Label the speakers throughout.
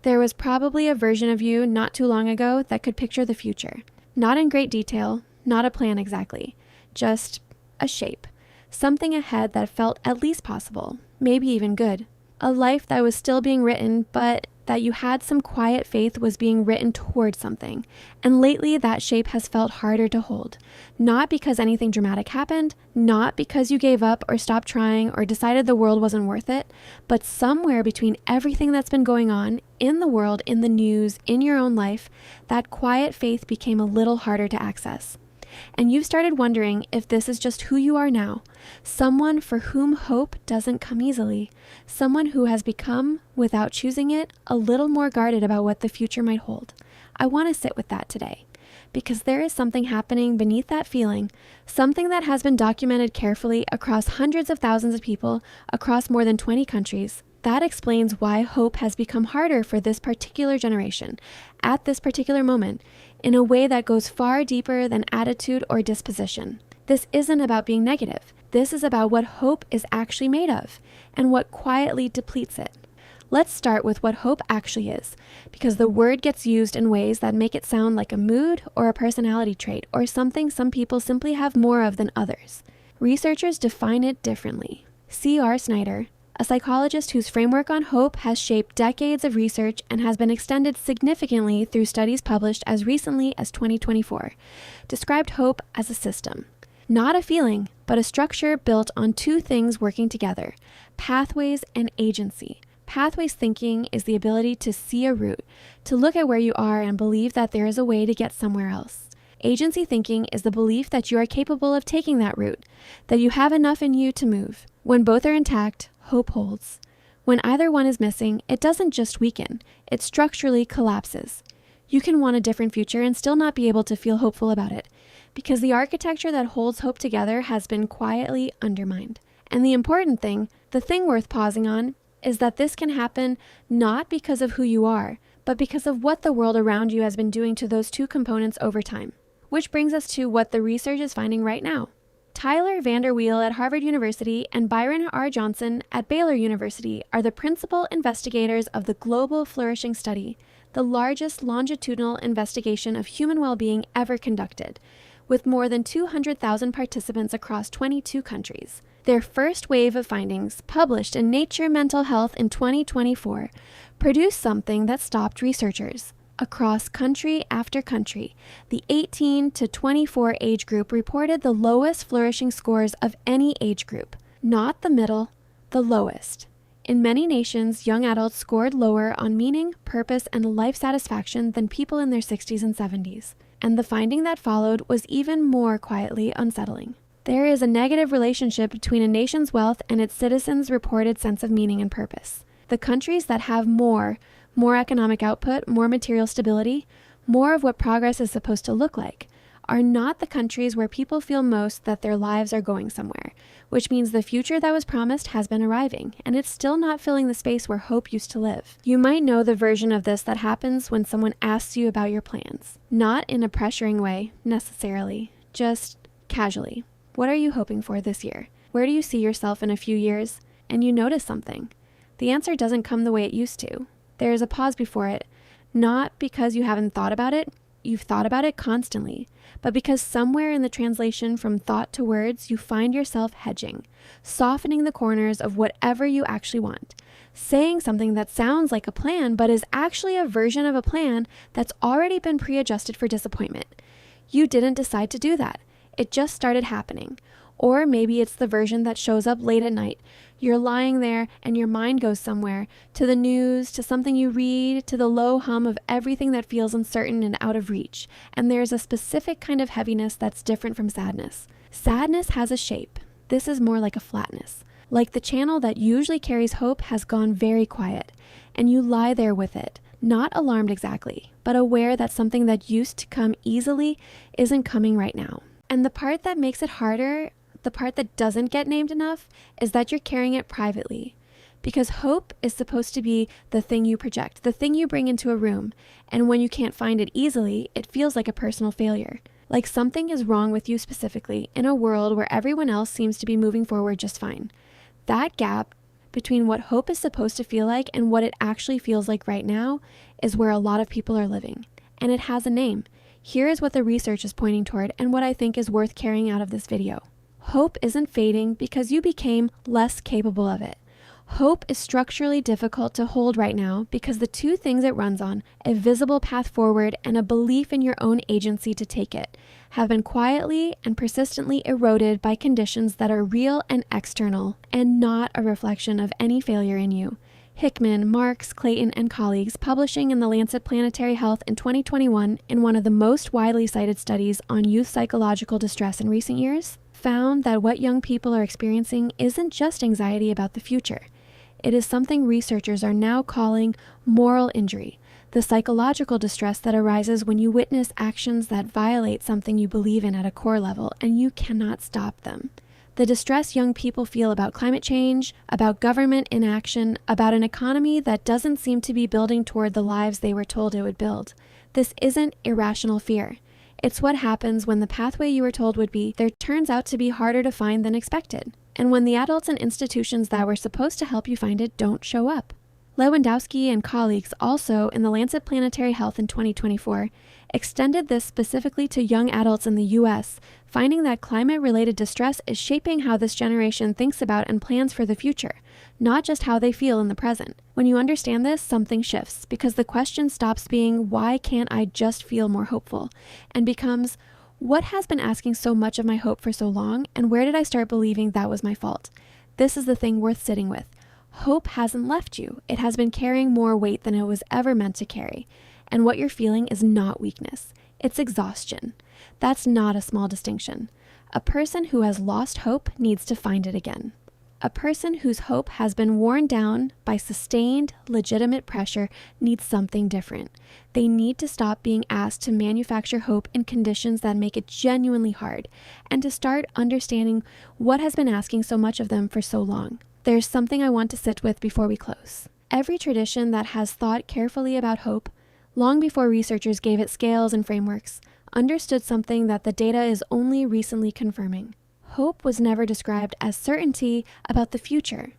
Speaker 1: There was probably a version of you not too long ago that could picture the future. Not in great detail, not a plan exactly, just a shape. Something ahead that felt at least possible, maybe even good. A life that was still being written, but that you had some quiet faith was being written towards something. And lately that shape has felt harder to hold. Not because anything dramatic happened, not because you gave up or stopped trying or decided the world wasn't worth it, but somewhere between everything that's been going on in the world, in the news, in your own life, that quiet faith became a little harder to access. And you've started wondering if this is just who you are now, someone for whom hope doesn't come easily, someone who has become, without choosing it, a little more guarded about what the future might hold. I want to sit with that today, because there is something happening beneath that feeling, something that has been documented carefully across hundreds of thousands of people across more than 20 countries. That explains why hope has become harder for this particular generation, at this particular moment, in a way that goes far deeper than attitude or disposition. This isn't about being negative. This is about what hope is actually made of, and what quietly depletes it. Let's start with what hope actually is, because the word gets used in ways that make it sound like a mood or a personality trait, or something some people simply have more of than others. Researchers define it differently. C.R. Snyder, a psychologist whose framework on hope has shaped decades of research and has been extended significantly through studies published as recently as 2024, described hope as a system. Not a feeling, but a structure built on two things working together: pathways and agency. Pathways thinking is the ability to see a route, to look at where you are and believe that there is a way to get somewhere else. Agency thinking is the belief that you are capable of taking that route, that you have enough in you to move. When both are intact, hope holds. When either one is missing, it doesn't just weaken, it structurally collapses. You can want a different future and still not be able to feel hopeful about it, because the architecture that holds hope together has been quietly undermined. And the important thing, the thing worth pausing on, is that this can happen not because of who you are, but because of what the world around you has been doing to those two components over time. Which brings us to what the research is finding right now. Tyler Vanderweel at Harvard University and Byron R. Johnson at Baylor University are the principal investigators of the Global Flourishing Study, the largest longitudinal investigation of human well-being ever conducted, with more than 200,000 participants across 22 countries. Their first wave of findings, published in Nature Mental Health in 2024, produced something that stopped researchers. Across country after country, the 18 to 24 age group reported the lowest flourishing scores of any age group. Not the middle, the lowest. In many nations, young adults scored lower on meaning, purpose, and life satisfaction than people in their 60s and 70s. And the finding that followed was even more quietly unsettling. There is a negative relationship between a nation's wealth and its citizens' reported sense of meaning and purpose. The countries that have more economic output, more material stability, more of what progress is supposed to look like, are not the countries where people feel most that their lives are going somewhere, which means the future that was promised has been arriving, and it's still not filling the space where hope used to live. You might know the version of this that happens when someone asks you about your plans. Not in a pressuring way, necessarily, just casually. What are you hoping for this year? Where do you see yourself in a few years? And you notice something. The answer doesn't come the way it used to. There is a pause before it, not because you haven't thought about it, you've thought about it constantly, but because somewhere in the translation from thought to words, you find yourself hedging, softening the corners of whatever you actually want, saying something that sounds like a plan, but is actually a version of a plan that's already been pre-adjusted for disappointment. You didn't decide to do that. It just started happening. Or maybe it's the version that shows up late at night. You're lying there and your mind goes somewhere, to the news, to something you read, to the low hum of everything that feels uncertain and out of reach. And there's a specific kind of heaviness that's different from sadness. Sadness has a shape. This is more like a flatness. Like the channel that usually carries hope has gone very quiet, and you lie there with it, not alarmed exactly, but aware that something that used to come easily isn't coming right now. And the part that makes it harder, the part that doesn't get named enough, is that you're carrying it privately. Because hope is supposed to be the thing you project, the thing you bring into a room, and when you can't find it easily, it feels like a personal failure. Like something is wrong with you specifically in a world where everyone else seems to be moving forward just fine. That gap between what hope is supposed to feel like and what it actually feels like right now is where a lot of people are living. And it has a name. Here is what the research is pointing toward and what I think is worth carrying out of this video. Hope isn't fading because you became less capable of it. Hope is structurally difficult to hold right now because the two things it runs on, a visible path forward and a belief in your own agency to take it, have been quietly and persistently eroded by conditions that are real and external and not a reflection of any failure in you. Hickman, Marks, Clayton, and colleagues, publishing in the Lancet Planetary Health in 2021 in one of the most widely cited studies on youth psychological distress in recent years, found that what young people are experiencing isn't just anxiety about the future. It is something researchers are now calling moral injury, the psychological distress that arises when you witness actions that violate something you believe in at a core level and you cannot stop them. The distress young people feel about climate change, about government inaction, about an economy that doesn't seem to be building toward the lives they were told it would build. This isn't irrational fear. It's what happens when the pathway you were told would be there turns out to be harder to find than expected, and when the adults and institutions that were supposed to help you find it don't show up. Lewandowski and colleagues also in the Lancet Planetary Health in 2024 extended this specifically to young adults in the US, finding that climate-related distress is shaping how this generation thinks about and plans for the future, not just how they feel in the present. When you understand this, something shifts, because the question stops being, why can't I just feel more hopeful, and becomes, what has been asking so much of my hope for so long, and where did I start believing that was my fault? This is the thing worth sitting with. Hope hasn't left you. It has been carrying more weight than it was ever meant to carry. And what you're feeling is not weakness. It's exhaustion. That's not a small distinction. A person who has lost hope needs to find it again. A person whose hope has been worn down by sustained, legitimate pressure needs something different. They need to stop being asked to manufacture hope in conditions that make it genuinely hard, and to start understanding what has been asking so much of them for so long. There's something I want to sit with before we close. Every tradition that has thought carefully about hope, long before researchers gave it scales and frameworks, understood something that the data is only recently confirming. Hope was never described as certainty about the future.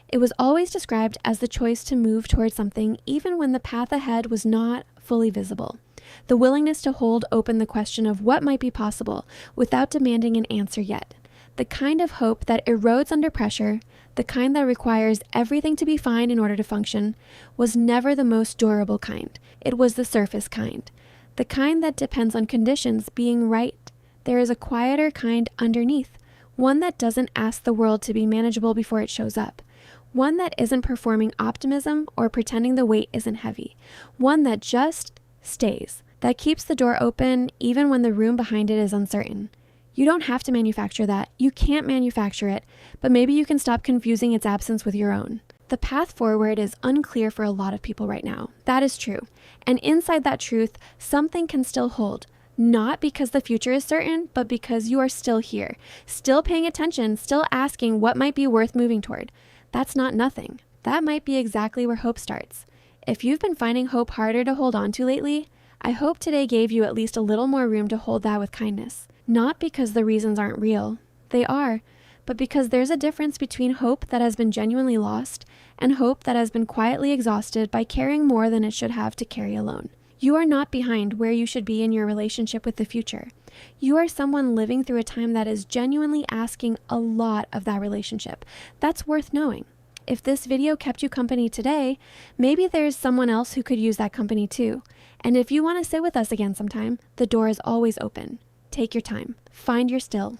Speaker 1: It was always described as the choice to move towards something even when the path ahead was not fully visible. The willingness to hold open the question of what might be possible without demanding an answer yet. The kind of hope that erodes under pressure, the kind that requires everything to be fine in order to function, was never the most durable kind. It was the surface kind. The kind that depends on conditions being right. There is a quieter kind underneath, one that doesn't ask the world to be manageable before it shows up. One that isn't performing optimism or pretending the weight isn't heavy. One that just stays, that keeps the door open even when the room behind it is uncertain. You don't have to manufacture that. You can't manufacture it, but maybe you can stop confusing its absence with your own. The path forward is unclear for a lot of people right now. That is true. And inside that truth, something can still hold. Not because the future is certain, but because you are still here, still paying attention, still asking what might be worth moving toward. That's not nothing. That might be exactly where hope starts. If you've been finding hope harder to hold on to lately, I hope today gave you at least a little more room to hold that with kindness. Not because the reasons aren't real. They are. But because there's a difference between hope that has been genuinely lost and hope that has been quietly exhausted by carrying more than it should have to carry alone. You are not behind where you should be in your relationship with the future. You are someone living through a time that is genuinely asking a lot of that relationship. That's worth knowing. If this video kept you company today, maybe there's someone else who could use that company too. And if you want to sit with us again sometime, the door is always open. Take your time. Find your still.